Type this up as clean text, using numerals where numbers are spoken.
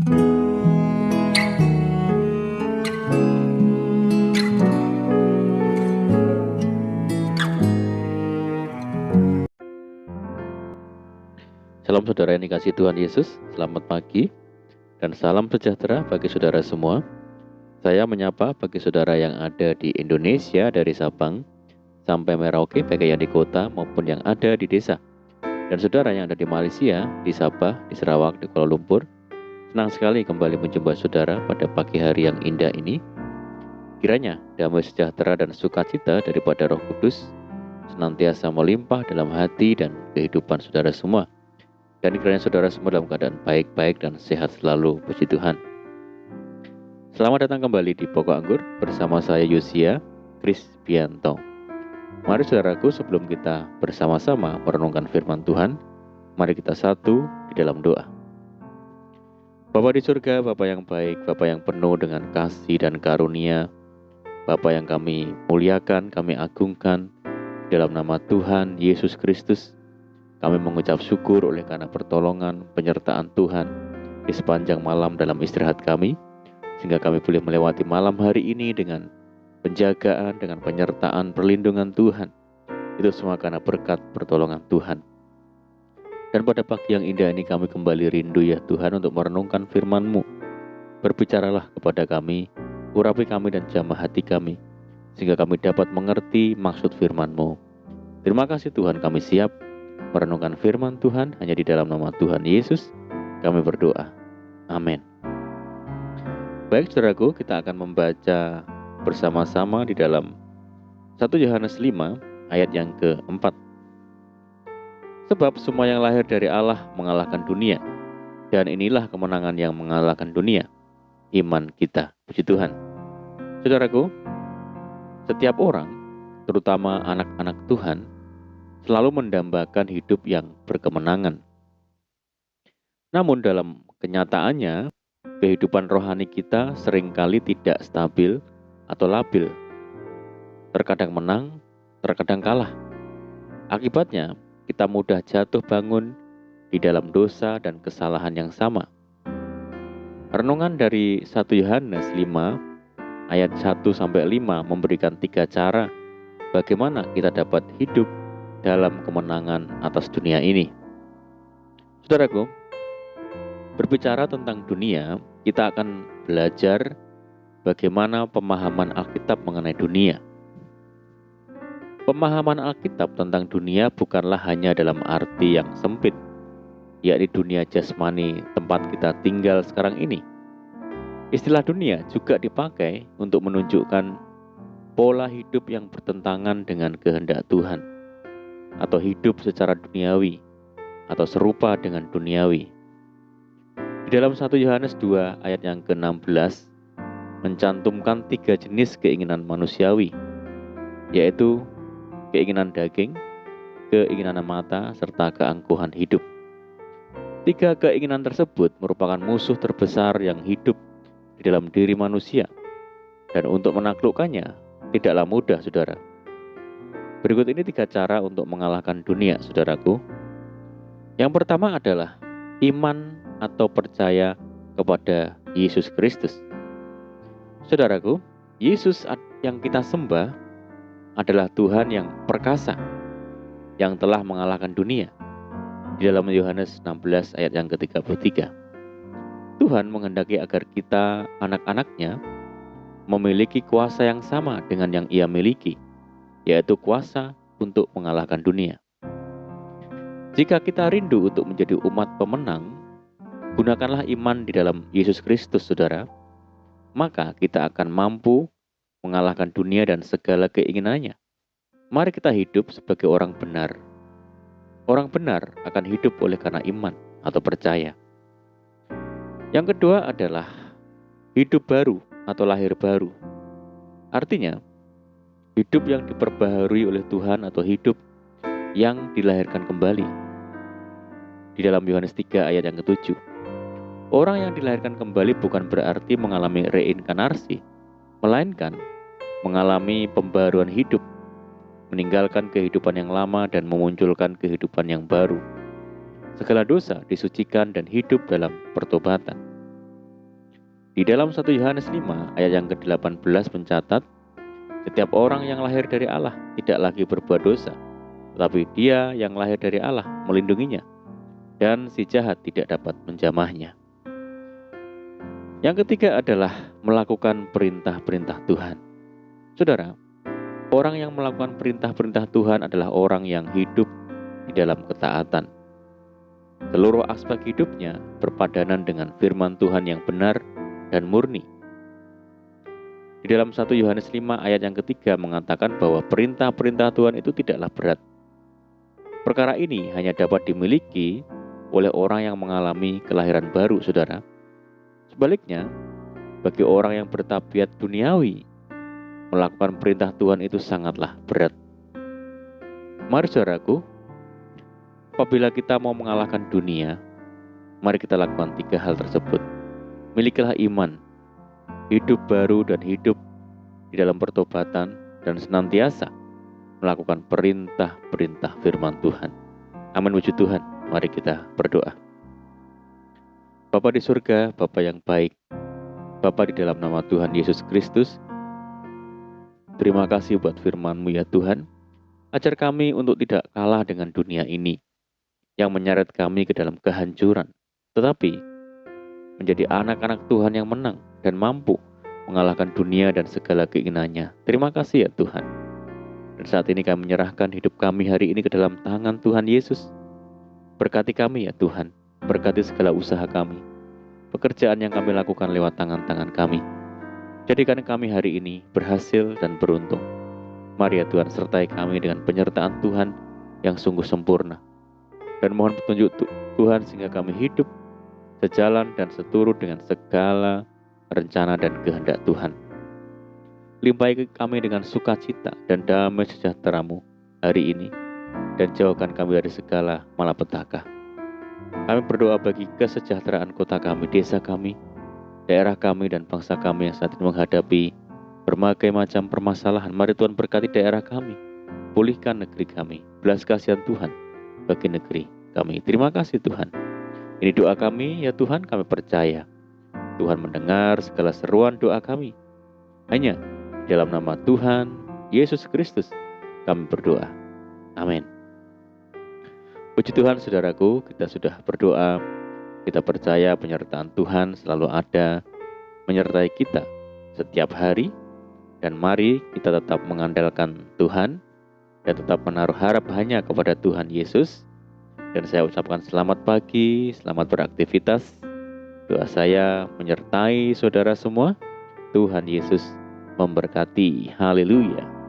Salam saudara yang dikasihi Tuhan Yesus, selamat pagi dan salam sejahtera bagi saudara semua. Saya menyapa bagi saudara yang ada di Indonesia dari Sabang sampai Merauke, baik yang di kota maupun yang ada di desa. Dan saudara yang ada di Malaysia, di Sabah, di Sarawak, di Kuala Lumpur. Senang sekali kembali menjumpa saudara pada pagi hari yang indah ini. Kiranya damai sejahtera dan sukacita daripada Roh Kudus senantiasa melimpah dalam hati dan kehidupan saudara semua. Dan kiranya saudara semua dalam keadaan baik-baik dan sehat selalu, puji Tuhan. Selamat datang kembali di Pokok Anggur bersama saya Yosia Krisbianto. Mari saudaraku, sebelum kita bersama-sama merenungkan firman Tuhan, mari kita satu di dalam doa. Bapa di surga, Bapa yang baik, Bapa yang penuh dengan kasih dan karunia, Bapa yang kami muliakan, kami agungkan, dalam nama Tuhan Yesus Kristus, kami mengucap syukur oleh karena pertolongan, penyertaan Tuhan di sepanjang malam dalam istirahat kami, sehingga kami boleh melewati malam hari ini dengan penjagaan, dengan penyertaan, perlindungan Tuhan. Itu semua karena berkat pertolongan Tuhan. Dan pada pagi yang indah ini kami kembali rindu ya Tuhan untuk merenungkan firman-Mu. Berbicaralah kepada kami, urapi kami dan jamah hati kami, sehingga kami dapat mengerti maksud firman-Mu. Terima kasih Tuhan, kami siap merenungkan firman Tuhan hanya di dalam nama Tuhan Yesus kami berdoa. Amin. Baik saudaraku, kita akan membaca bersama-sama di dalam 1 Yohanes 5 ayat yang keempat. Sebab semua yang lahir dari Allah mengalahkan dunia, dan inilah kemenangan yang mengalahkan dunia, iman kita. Puji Tuhan. Saudaraku, setiap orang, terutama anak-anak Tuhan, selalu mendambakan hidup yang berkemenangan. Namun dalam kenyataannya, kehidupan rohani kita seringkali tidak stabil atau labil. Terkadang menang, terkadang kalah. Akibatnya, kita mudah jatuh bangun di dalam dosa dan kesalahan yang sama. Renungan dari 1 Yohanes 5 ayat 1-5 memberikan 3 cara bagaimana kita dapat hidup dalam kemenangan atas dunia ini. Saudaraku, berbicara tentang dunia, kita akan belajar bagaimana pemahaman Alkitab mengenai dunia. Pemahaman Alkitab tentang dunia bukanlah hanya dalam arti yang sempit, yakni dunia jasmani tempat kita tinggal sekarang ini. Istilah dunia juga dipakai untuk menunjukkan pola hidup yang bertentangan dengan kehendak Tuhan, atau hidup secara duniawi, atau serupa dengan duniawi. Di dalam 1 Yohanes 2 ayat yang ke-16 mencantumkan 3 jenis keinginan manusiawi, yaitu keinginan daging, keinginan mata, serta keangkuhan hidup. 3 keinginan tersebut merupakan musuh terbesar yang hidup di dalam diri manusia, dan untuk menaklukkannya tidaklah mudah, saudara. Berikut ini 3 cara untuk mengalahkan dunia, saudaraku. Yang pertama adalah iman atau percaya kepada Yesus Kristus. Saudaraku, Yesus yang kita sembah adalah Tuhan yang perkasa, yang telah mengalahkan dunia. Di dalam Yohanes 16 ayat yang ke-33. Tuhan menghendaki agar kita, anak-anaknya, memiliki kuasa yang sama dengan yang Ia miliki, yaitu kuasa untuk mengalahkan dunia. Jika kita rindu untuk menjadi umat pemenang, gunakanlah iman di dalam Yesus Kristus, saudara. Maka kita akan mampu mengalahkan dunia dan segala keinginannya. Mari kita hidup sebagai orang benar. Orang benar akan hidup oleh karena iman atau percaya. Yang kedua adalah hidup baru atau lahir baru. Artinya, hidup yang diperbaharui oleh Tuhan atau hidup yang dilahirkan kembali. Di dalam Yohanes 3 ayat yang ke-7. Orang yang dilahirkan kembali bukan berarti mengalami reinkarnasi, melainkan mengalami pembaruan hidup, meninggalkan kehidupan yang lama dan memunculkan kehidupan yang baru. Segala dosa disucikan dan hidup dalam pertobatan. Di dalam 1 Yohanes 5 ayat yang ke-18 mencatat, setiap orang yang lahir dari Allah tidak lagi berbuat dosa, tetapi dia yang lahir dari Allah melindunginya, dan si jahat tidak dapat menjamahnya. Yang ketiga adalah melakukan perintah-perintah Tuhan. Saudara, orang yang melakukan perintah-perintah Tuhan adalah orang yang hidup di dalam ketaatan. Seluruh aspek hidupnya berpadanan dengan firman Tuhan yang benar dan murni. Di dalam 1 Yohanes 5 ayat yang ketiga mengatakan bahwa perintah-perintah Tuhan itu tidaklah berat. Perkara ini hanya dapat dimiliki oleh orang yang mengalami kelahiran baru, saudara. Sebaliknya, bagi orang yang bertabiat duniawi, melakukan perintah Tuhan itu sangatlah berat. Mari saudaraku, apabila kita mau mengalahkan dunia, mari kita lakukan 3 hal tersebut. Milikilah iman, hidup baru dan hidup di dalam pertobatan, dan senantiasa melakukan perintah-perintah firman Tuhan. Amin, puji Tuhan. Mari kita berdoa. Bapa di surga, Bapa yang baik, Bapa di dalam nama Tuhan Yesus Kristus, terima kasih buat firman-Mu ya Tuhan. Ajar kami untuk tidak kalah dengan dunia ini yang menyeret kami ke dalam kehancuran, tetapi menjadi anak-anak Tuhan yang menang dan mampu mengalahkan dunia dan segala keinginannya. Terima kasih ya Tuhan. Dan saat ini kami menyerahkan hidup kami hari ini ke dalam tangan Tuhan Yesus. Berkati kami ya Tuhan, berkati segala usaha kami, pekerjaan yang kami lakukan lewat tangan-tangan kami. Jadikan kami hari ini berhasil dan beruntung. Mari ya Tuhan, sertai kami dengan penyertaan Tuhan yang sungguh sempurna. Dan mohon petunjuk Tuhan sehingga kami hidup sejalan dan seturut dengan segala rencana dan kehendak Tuhan. Limpahi kami dengan sukacita dan damai sejahtera-Mu hari ini, dan jauhkan kami dari segala malapetaka. Kami berdoa bagi kesejahteraan kota kami, desa kami, daerah kami, dan bangsa kami yang saat ini menghadapi berbagai macam permasalahan. Mari Tuhan berkati daerah kami, pulihkan negeri kami, belas kasihan Tuhan bagi negeri kami. Terima kasih Tuhan. Ini doa kami ya Tuhan, kami percaya Tuhan mendengar segala seruan doa kami. Hanya dalam nama Tuhan Yesus Kristus kami berdoa. Amin. Puji Tuhan saudaraku, kita sudah berdoa. Kita percaya penyertaan Tuhan selalu ada menyertai kita setiap hari. Dan mari kita tetap mengandalkan Tuhan dan tetap menaruh harap hanya kepada Tuhan Yesus. Dan saya ucapkan selamat pagi, selamat beraktivitas. Doa saya menyertai saudara semua. Tuhan Yesus memberkati. Haleluya.